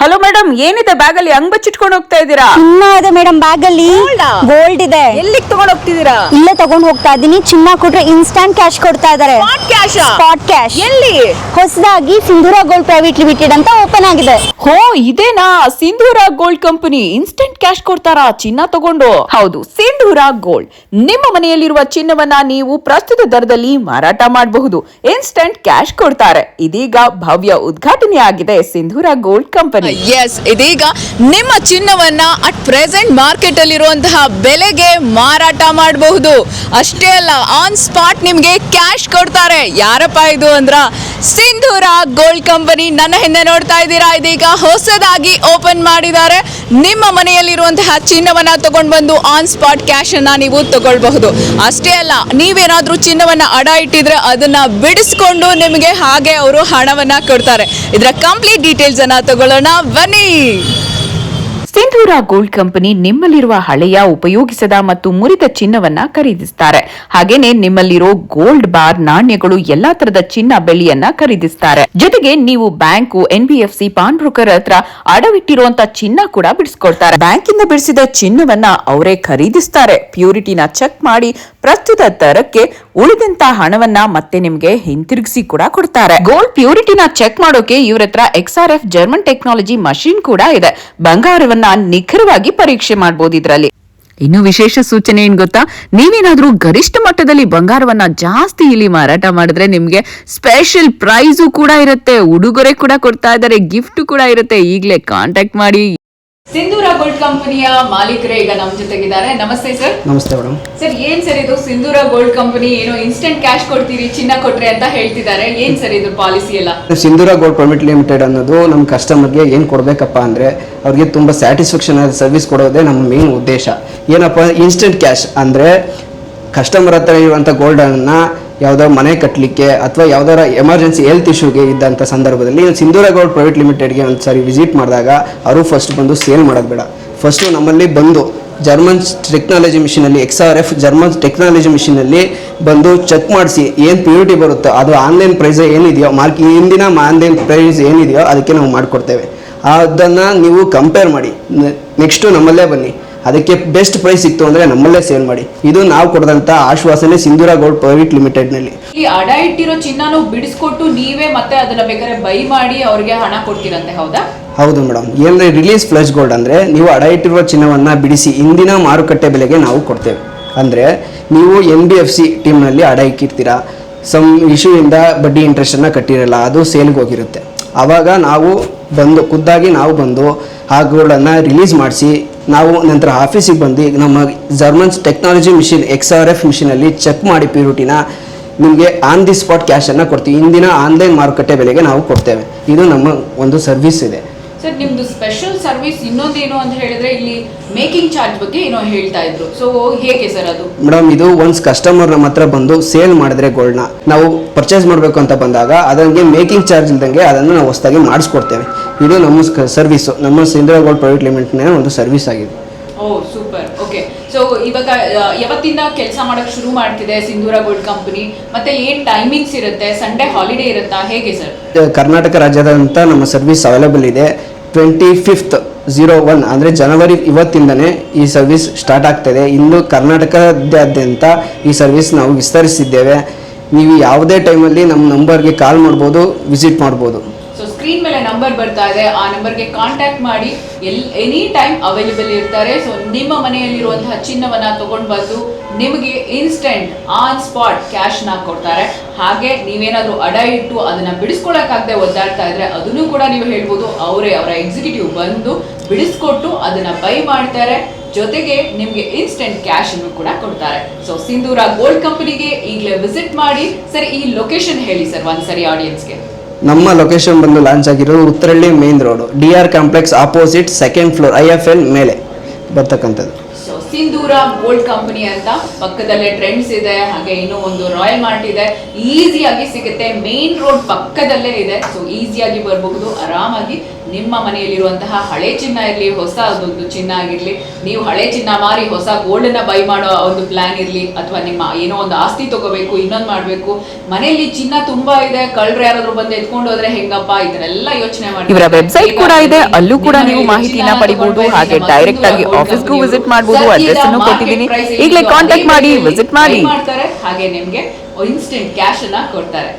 Hello madam, ಏನಿದೆ bag ಅಲ್ಲಿ ಹಂಗ್ ಬಚ್ಚಿಟ್ಕೊಂಡು ಹೋಗ್ತಾ ಇದ್ದೀರಾ? ಚಿನ್ನ ಇದೆ ಮೇಡಮ್ ಬ್ಯಾಗ್ ಅಲ್ಲಿ. ಗೋಲ್ಡ್ ಇದೆ. ಎಲ್ಲಿಗೆ ತಗೊಂಡ್ ಹೋಗ್ತಿದ್ದೀರಾ? ಇಲ್ಲೇ ತಗೊಂಡ್ ಹೋಗ್ತಾ ಇದೀನಿ. ಚಿನ್ನ ಕೊಟ್ರೆ ಇನ್ಸ್ಟಂಟ್ ಕ್ಯಾಶ್ ಕೊಡ್ತಾ ಇದಾರೆ. Spot cash. ಎಲ್ಲಿ? ಹೊಸದಾಗಿ ಸಿಂಧೂರ ಗೋಲ್ಡ್ ಪ್ರೈವೇಟ್ ಲಿಮಿಟೆಡ್ ಅಂತ ಓಪನ್ ಆಗಿದೆ. ಹೋ, ಇದೇನಾ ಸಿಂಧೂರ ಗೋಲ್ಡ್ ಕಂಪನಿ? ಇನ್ಸ್ಟೆಂಟ್ ಕ್ಯಾಶ್ ಕೊಡ್ತಾರಾ ಚಿನ್ನ ತಗೊಂಡು? ಹೌದು, ಸಿಂಧೂರ ಗೋಲ್ಡ್. ನಿಮ್ಮ ಮನೆಯಲ್ಲಿರುವ ಚಿನ್ನವನ್ನ ನೀವು ಪ್ರಸ್ತುತ ದರದಲ್ಲಿ ಮಾರಾಟ ಮಾಡಬಹುದು. ಇನ್ಸ್ಟೆಂಟ್ ಕ್ಯಾಶ್ ಕೊಡ್ತಾರೆ. ಇದೀಗ ಭವ್ಯ ಉದ್ಘಾಟನೆ ಆಗಿದೆ ಸಿಂಧೂರ ಗೋಲ್ಡ್ ಕಂಪನಿ. ಎಸ್, ಇದೀಗ ನಿಮ್ಮ ಚಿನ್ನವನ್ನ ಅಟ್ ಪ್ರೆಸೆಂಟ್ ಮಾರ್ಕೆಟ್ ಅಲ್ಲಿರುವಂತಹ ಬೆಲೆಗೆ ಮಾರಾಟ ಮಾಡಬಹುದು. ಅಷ್ಟೇ ಅಲ್ಲ, ಆನ್ ಸ್ಪಾಟ್ ನಿಮ್ಗೆ ಕ್ಯಾಶ್ ಕೊಡ್ತಾರೆ. ಯಾರಪ್ಪ ಇದು ಅಂದ್ರ ಸಿಂಧೂರ ಗೋಲ್ಡ್ ಕಂಪನಿ. ನನ್ನ ಹಿಂದೆ ನೋಡ್ತಾ ಇದ್ದೀರಾ, ಇದೀಗ ಹೊಸದಾಗಿ ಓಪನ್ ಮಾಡಿದ್ದಾರೆ. ನಿಮ್ಮ ಮನೆಯಲ್ಲಿರುವಂತಹ ಚಿನ್ನವನ್ನ ತಗೊಂಡು ಬಂದು ಆನ್ ಸ್ಪಾಟ್ ಕ್ಯಾಶ್ ಅನ್ನ ನೀವು ತಗೊಳ್ಬಹುದು. ಅಷ್ಟೇ ಅಲ್ಲ, ನೀವೇನಾದ್ರೂ ಚಿನ್ನವನ್ನ ಅಡ ಇಟ್ಟಿದ್ರೆ ಅದನ್ನ ಬಿಡಿಸ್ಕೊಂಡು ನಿಮಗೆ ಹಾಗೆ ಅವರು ಹಣವನ್ನ ಕೊಡ್ತಾರೆ. ಇದರ ಕಂಪ್ಲೀಟ್ ಡೀಟೇಲ್ಸ್ ಅನ್ನ ತಗೊಳ್ಳೋಣ, ಬನ್ನಿ. ಸಿಂಧೂರ ಗೋಲ್ಡ್ ಕಂಪನಿ ನಿಮ್ಮಲ್ಲಿರುವ ಹಳೆಯ, ಉಪಯೋಗಿಸದ ಮತ್ತು ಮುರಿದ ಚಿನ್ನವನ್ನ ಖರೀದಿಸ್ತಾರೆ. ಹಾಗೇನೆ ನಿಮ್ಮಲ್ಲಿರೋ ಗೋಲ್ಡ್ ಬಾರ್, ನಾಣ್ಯಗಳು, ಎಲ್ಲಾ ತರದ ಚಿನ್ನ, ಬೆಳ್ಳಿಯನ್ನ ಖರೀದಿಸ್ತಾರೆ. ಜೊತೆಗೆ ನೀವು ಬ್ಯಾಂಕು, NBFC, ಪಾನ್ ಬ್ರೋಕರ್ ಹತ್ರ ಅಡವಿಟ್ಟಿರುವಂತ ಚಿನ್ನ ಕೂಡ ಬಿಡಿಸ್ಕೊಡ್ತಾರೆ. ಬ್ಯಾಂಕಿಂದ ಬಿಡಿಸಿದ ಚಿನ್ನವನ್ನ ಅವರೇ ಖರೀದಿಸ್ತಾರೆ. ಪ್ಯೂರಿಟಿನ ಚೆಕ್ ಮಾಡಿ ಪ್ರಸ್ತುತ ದರಕ್ಕೆ ಉಳಿದಂತ ಹಣವನ್ನ ಮತ್ತೆ ನಿಮ್ಗೆ ಹಿಂತಿರುಗಿಸಿ ಕೂಡ ಕೊಡ್ತಾರೆ. ಗೋಲ್ಡ್ ಪ್ಯೂರಿಟಿನ ಚೆಕ್ ಮಾಡೋಕೆ ಇವ್ರ ಹತ್ರ XRF ಜರ್ಮನ್ ಟೆಕ್ನಾಲಜಿ ಮಷೀನ್ ಕೂಡ ಇದೆ. ಬಂಗಾರವನ್ನ ನಿಖರವಾಗಿ ಪರೀಕ್ಷೆ ಮಾಡಬಹುದು ಇದರಲ್ಲಿ. ಇನ್ನು ವಿಶೇಷ ಸೂಚನೆ ಏನ್ ಗೊತ್ತಾ, ನೀವೇನಾದ್ರೂ ಗರಿಷ್ಠ ಮಟ್ಟದಲ್ಲಿ ಬಂಗಾರವನ್ನ ಜಾಸ್ತಿ ಇಲ್ಲಿ ಮಾರಾಟ ಮಾಡಿದ್ರೆ ನಿಮ್ಗೆ ಸ್ಪೆಷಲ್ ಪ್ರೈಸು ಕೂಡ ಇರುತ್ತೆ, ಉಡುಗೊರೆ ಕೂಡ ಕೊಡ್ತಾ ಇದ್ದಾರೆ, ಗಿಫ್ಟ್ ಕೂಡ ಇರುತ್ತೆ. ಈಗಲೇ ಕಾಂಟ್ಯಾಕ್ಟ್ ಮಾಡಿ. ಸಿಂಧೂರ ಗೋಲ್ಡ್ ಕಂಪನಿಯ ಮಾಲೀಕರೇ ಈಗ ನಮ್ಮ ಜೊತೆಗಿದ್ದಾರೆ. ನಮಸ್ತೆ ಸರ್. ನಮಸ್ತೆ ಮೇಡಮ್. ಸರ್, ಏನ್ ಸರ್ ಇದು ಸಿಂಧೂರ ಗೋಲ್ಡ್ ಕಂಪನಿ ಏನೋ ಇನ್ಸ್ಟೆಂಟ್ ಕ್ಯಾಶ್ ಕೊಡ್ತೀರಿ ಚಿನ್ನ ಕೊಟ್ರೆ ಅಂತ ಹೇಳ್ತಿದ್ದಾರೆ. ಏನ್ ಸರ್ ಇದು ಪಾಲಿಸಿ ಎಲ್ಲ? ಸಿಂಧೂರ ಗೋಲ್ಡ್ ಪ್ರೈವೇಟ್ ಲಿಮಿಟೆಡ್ ಅನ್ನೋದು ನಮ್ಮ ಕಸ್ಟಮರ್ಗೆ ಏನು ಕೊಡಬೇಕಪ್ಪ ಅಂದರೆ ಅವ್ರಿಗೆ ತುಂಬ ಸ್ಯಾಟಿಸ್ಫ್ಯಾಕ್ಷನ್ ಆದ ಸರ್ವಿಸ್ ಕೊಡೋದೇ ನಮ್ಮ ಮೇನ್ ಉದ್ದೇಶ. ಏನಪ್ಪ, ಇನ್ಸ್ಟೆಂಟ್ ಕ್ಯಾಶ್ ಅಂದರೆ ಕಸ್ಟಮರ್ ಹತ್ರ ಇರುವಂಥ ಗೋಲ್ಡನ್ನು ಯಾವುದೋ ಮನೆ ಕಟ್ಟಲಿಕ್ಕೆ ಅಥವಾ ಯಾವ್ದಾರ ಎಮರ್ಜೆನ್ಸಿ ಹೆಲ್ತ್ ಇಶ್ಯೂಗೆ ಇದ್ದಂಥ ಸಂದರ್ಭದಲ್ಲಿ ಸಿಂಧೂರ ಗೋಲ್ಡ್ ಪ್ರೈವೇಟ್ ಲಿಮಿಟೆಡ್ಗೆ ಒಂದು ಸಾರಿ ವಿಸಿಟ್ ಮಾಡಿದಾಗ ಅವರು ಫಸ್ಟ್ ಬಂದು ಸೇಲ್ ಮಾಡೋದು ಬೇಡ, ಫಸ್ಟು ನಮ್ಮಲ್ಲಿ ಬಂದು ಜರ್ಮನ್ ಟೆಕ್ನಾಲಜಿ ಮಿಷಿನಲ್ಲಿ, XRF ಜರ್ಮನ್ ಟೆಕ್ನಾಲಜಿ ಮಿಷಿನಲ್ಲಿ ಬಂದು ಚೆಕ್ ಮಾಡಿಸಿ ಏನು ಪ್ಯೂರಿಟಿ ಬರುತ್ತೋ ಅದು ಆನ್ಲೈನ್ ಪ್ರೈಸ್ ಏನಿದೆಯೋ ಹಿಂದಿನ ಆನ್ಲೈನ್ ಪ್ರೈಸ್ ಏನಿದೆಯೋ ಅದಕ್ಕೆ ನಾವು ಮಾಡಿಕೊಡ್ತೇವೆ. ಅದನ್ನು ನೀವು ಕಂಪೇರ್ ಮಾಡಿ ನೆಕ್ಸ್ಟು ನಮ್ಮಲ್ಲೇ ಬನ್ನಿ, ಅದಕ್ಕೆ ಬೆಸ್ಟ್ ಪ್ರೈಸ್ ಸಿಕ್ತು ಅಂದರೆ ನಮ್ಮಲ್ಲೇ ಸೇಲ್ ಮಾಡಿ. ಇದು ನಾವು ಕೊಡದಂಥ ಆಶ್ವಾಸನೆ ಸಿಂಧೂರ ಗೋಲ್ಡ್ ಪ್ರೈವೇಟ್ ಲಿಮಿಟೆಡ್ನಲ್ಲಿ. ಈ ಅಡ ಇಟ್ಟಿರೋ ಚಿನ್ನನು ಬಿಡಿಸ್ಕೊಟ್ಟು ನೀವೇ ಮತ್ತೆ ಅದನ್ನ ಬೇಕಾದ್ರೆ ಬೈ ಮಾಡಿ ಅವ್ರಿಗೆ ಹಣ ಕೊಡ್ತೀರಂತೆ, ಹೌದಾ? ಹೌದು ಮೇಡಮ್. ಏನಂದರೆ ರಿಲೀಸ್ ಫ್ಲಶ್ ಗೋಲ್ಡ್ ಅಂದರೆ ನೀವು ಅಡ ಇಟ್ಟಿರುವ ಚಿನ್ನವನ್ನು ಬಿಡಿಸಿ ಇಂದಿನ ಮಾರುಕಟ್ಟೆ ಬೆಲೆಗೆ ನಾವು ಕೊಡ್ತೇವೆ. ಅಂದರೆ ನೀವು NBFC ಟೀಮ್ನಲ್ಲಿ ಅಡ ಇಕ್ಕಿರ್ತೀರಾ, ಸಮ್ ಇಶ್ಯೂಯಿಂದ ಬಡ್ಡಿ ಇಂಟ್ರೆಸ್ಟನ್ನು ಕಟ್ಟಿರಲ್ಲ, ಅದು ಸೇಲ್ಗೆ ಹೋಗಿರುತ್ತೆ. ಆವಾಗ ನಾವು ಖುದ್ದಾಗಿ ನಾವು ಬಂದು ಆ ಗೋಲ್ಡನ್ನು ರಿಲೀಸ್ ಮಾಡಿಸಿ ನಾವು ನಂತರ ಆಫೀಸಿಗೆ ಬಂದು ನಮ್ಮ ಜರ್ಮನ್ಸ್ ಟೆಕ್ನಾಲಜಿ ಮಿಷಿನ್ XRF ಮಿಷಿನಲ್ಲಿ ಚೆಕ್ ಮಾಡಿ ಪ್ಯೂರಿಟಿನ ನಿಮಗೆ ಆನ್ ದಿ ಸ್ಪಾಟ್ ಕ್ಯಾಶನ್ನು ಕೊಡ್ತೀವಿ. ಇಂದಿನ ಆನ್ಲೈನ್ ಮಾರುಕಟ್ಟೆ ಬೆಲೆಗೆ ನಾವು ಕೊಡ್ತೇವೆ. ಇದು ನಮ್ಮ ಒಂದು ಸರ್ವಿಸ್ ಇದೆ. ಸರ್, ನಿಮ್ದು ಸ್ಪೆಷಲ್ ಸರ್ವಿಸ್ ಇನ್ನೊಂದೇನು ಅಂತ ಹೇಳಿದ್ರೆ ಇಲ್ಲಿ ಮೇಕಿಂಗ್ ಚಾರ್ಜ್ ಬಗ್ಗೆ ಏನೋ ಹೇಳ್ತಾ ಇದ್ರು. ಸೊ ಹೇಗೆ ಸರ್ ಅದು? ಮೇಡಮ್, ಇದು ಒನ್ಸ್ ಕಸ್ಟಮರ್ ನಮ್ಮ ಹತ್ರ ಬಂದು ಸೇಲ್ ಮಾಡಿದ್ರೆ ಗೋಲ್ಡ್ನ ನಾವು ಪರ್ಚೇಸ್ ಮಾಡಬೇಕು ಅಂತ ಬಂದಾಗ ಅದಕ್ಕೆ ಮೇಕಿಂಗ್ ಚಾರ್ಜ್ ಇಲ್ದಂಗೆ ಅದನ್ನು ನಾವು ಹೊಸದಾಗಿ ಮಾಡಿಸ್ಕೊಡ್ತೇವೆ. ಇದು ನಮ್ಮ ಸರ್ವಿಸು, ನಮ್ಮ ಸಿಂಧೂರ ಗೋಲ್ಡ್ ಪ್ರೈವೇಟ್ ಲಿಮಿಟೆಡ್ನ ಒಂದು ಸರ್ವಿಸ್ ಆಗಿದೆ. ಓ ಸೂಪರ್. ಓಕೆ, ಸೊ ಇವಾಗ ಯಾವತ್ತಿಂದ ಕೆಲಸ ಮಾಡಕ್ಕೆ ಶುರು ಮಾಡ್ತಿದೆ ಸಿಂಧೂರ ಗೋಲ್ಡ್ ಕಂಪನಿ? ಮತ್ತೆ ಏನ್ ಟೈಮಿಂಗ್ಸ್ ಇರುತ್ತೆ? ಸಂಡೇ ಹಾಲಿಡೇ ಇರುತ್ತಾ, ಹೇಗೆ ಸರ್? ಕರ್ನಾಟಕ ರಾಜ್ಯಾದ್ಯಂತ ನಮ್ಮ ಸರ್ವಿಸ್ ಅವೈಲೇಬಲ್ ಇದೆ. 25/01 ಅಂದರೆ ಜನವರಿ ಇವತ್ತಿಂದನೇ ಈ ಸರ್ವಿಸ್ ಸ್ಟಾರ್ಟ್ ಆಗ್ತದೆ. ಇನ್ನು ಕರ್ನಾಟಕದಾದ್ಯಂತ ಈ ಸರ್ವಿಸ್ ನಾವು ವಿಸ್ತರಿಸಿದ್ದೇವೆ. ನೀವು ಯಾವುದೇ ಟೈಮಲ್ಲಿ ನಮ್ಮ ನಂಬರ್ಗೆ ಕಾಲ್ ಮಾಡ್ಬೋದು, ವಿಸಿಟ್ ಮಾಡ್ಬೋದು. ಸೊ ಸ್ಕ್ರೀನ್ ಮೇಲೆ ನಂಬರ್ ಬರ್ತಾ ಇದೆ, ಆ ನಂಬರ್ಗೆ ಕಾಂಟ್ಯಾಕ್ಟ್ ಮಾಡಿ. ಎನಿ ಟೈಮ್ ಅವೈಲೇಬಲ್ ಇರ್ತಾರೆ. ಸೊ ನಿಮ್ಮ ಮನೆಯಲ್ಲಿರುವಂತಹ ಚಿನ್ನವನ್ನ ತಗೊಂಡು ಬಂದು ನಿಮಗೆ ಇನ್ಸ್ಟೆಂಟ್ ಆನ್ ಸ್ಪಾಟ್ ಕ್ಯಾಶ್ನ ಕೊಡ್ತಾರೆ. ಹಾಗೆ ನೀವೇನಾದ್ರೂ ಅಡ ಇಟ್ಟು ಅದನ್ನ ಬಿಡಿಸ್ಕೊಳಕ್ಕಾಗದೆ ಒದ್ದಾಡ್ತಾ ಇದ್ರೆ ಅದನ್ನು ಕೂಡ ನೀವು ಹೇಳ್ಬೋದು, ಅವರ ಎಕ್ಸಿಕ್ಯೂಟಿವ್ ಬಂದು ಬಿಡಿಸ್ಕೊಟ್ಟು ಅದನ್ನ ಬೈ ಮಾಡ್ತಾರೆ. ಜೊತೆಗೆ ನಿಮ್ಗೆ ಇನ್ಸ್ಟೆಂಟ್ ಕ್ಯಾಶ್ ಅನ್ನು ಕೂಡ ಕೊಡ್ತಾರೆ. ಸೊ ಸಿಂಧೂರ ಗೋಲ್ಡ್ ಕಂಪನಿಗೆ ಈಗಲೇ ವಿಸಿಟ್ ಮಾಡಿ. ಸರಿ, ಈ ಲೊಕೇಶನ್ ಹೇಳಿ ಸರ್ ಒಂದ್ಸರಿ ಆಡಿಯನ್ಸ್ಗೆ. ನಮ್ಮ ಲೊಕೇಶನ್ ಬಂದು ಲಾಂಚ್ ಆಗಿರೋದು Uttarahalli main road, DR complex opposite 2nd floor, IFL ಮೇಲೆ ಬರ್ತಕ್ಕಂಥದ್ದು. ಸೊ ಸಿಂಧೂರ ಗೋಲ್ಡ್ ಕಂಪನಿ ಅಂತ ಪಕ್ಕದಲ್ಲೇ ಟ್ರೆಂಡ್ಸ್ ಇದೆ, ಹಾಗೆ ಇನ್ನೂ ಒಂದು ರಾಯಲ್ ಮಾರ್ಟ್ ಇದೆ. ಈಸಿಯಾಗಿ ಸಿಗುತ್ತೆ, ಮೇನ್ ರೋಡ್ ಪಕ್ಕದಲ್ಲೇ ಇದೆ. ಸೊ ಈಸಿಯಾಗಿ ಬರಬಹುದು, ಆರಾಮಾಗಿ ನಿಮ್ಮ ಮನೆಯಲ್ಲಿರುವಂತಹ ಹಳೆ ಚಿನ್ನ ಇರಲಿ, ಹೊಸ ಒಂದು ಚಿನ್ನ ಆಗಿರ್ಲಿ, ನೀವು ಹಳೆ ಚಿನ್ನ ಮಾರಿ ಹೊಸ ಗೋಲ್ಡ್ ನ ಬೈ ಮಾಡೋ ಒಂದು ಪ್ಲಾನ್ ಇರಲಿ, ಅಥವಾ ನಿಮ್ಮ ಏನೋ ಒಂದು ಆಸ್ತಿ ತಗೋಬೇಕು, ಇನ್ನೊಂದು ಮಾಡಬೇಕು, ಮನೆಯಲ್ಲಿ ಚಿನ್ನ ತುಂಬಾ ಇದೆ, ಕಳ್ಳರು ಯಾರಾದ್ರೂ ಬಂದು ಎತ್ಕೊಂಡು ಹೋದ್ರೆ ಹೆಂಗಪ್ಪ, ಇದನ್ನೆಲ್ಲ ಯೋಚನೆ ಮಾಡಿ ಇವರ ವೆಬ್ಸೈಟ್ ಕೂಡ ಇದೆ, ಅಲ್ಲೂ ಕೂಡ ನೀವು ಮಾಹಿತಿಯನ್ನ ಪಡಿಬಹುದು. ಹಾಗೆ ಡೈರೆಕ್ಟ್ ಆಗಿ ಆಫೀಸ್ಗೂ ವಿಸಿಟ್ ಮಾಡಬಹುದು. ಅಡ್ರೆಸ್ ಅನ್ನು ಕೊಟ್ಟಿದ್ದೀನಿ, ಈಗಲೇ ಕಾಂಟ್ಯಾಕ್ಟ್ ಮಾಡಿ, ವಿಸಿಟ್ ಮಾಡಿ. ಮಾಡ್ತಾರೆ. ಹಾಗೆ ನಿಮ್ಗೆ ಇನ್ಸ್ಟೆಂಟ್ ಕ್ಯಾಶ್ ಅನ್ನ ಕೊಡ್ತಾರೆ.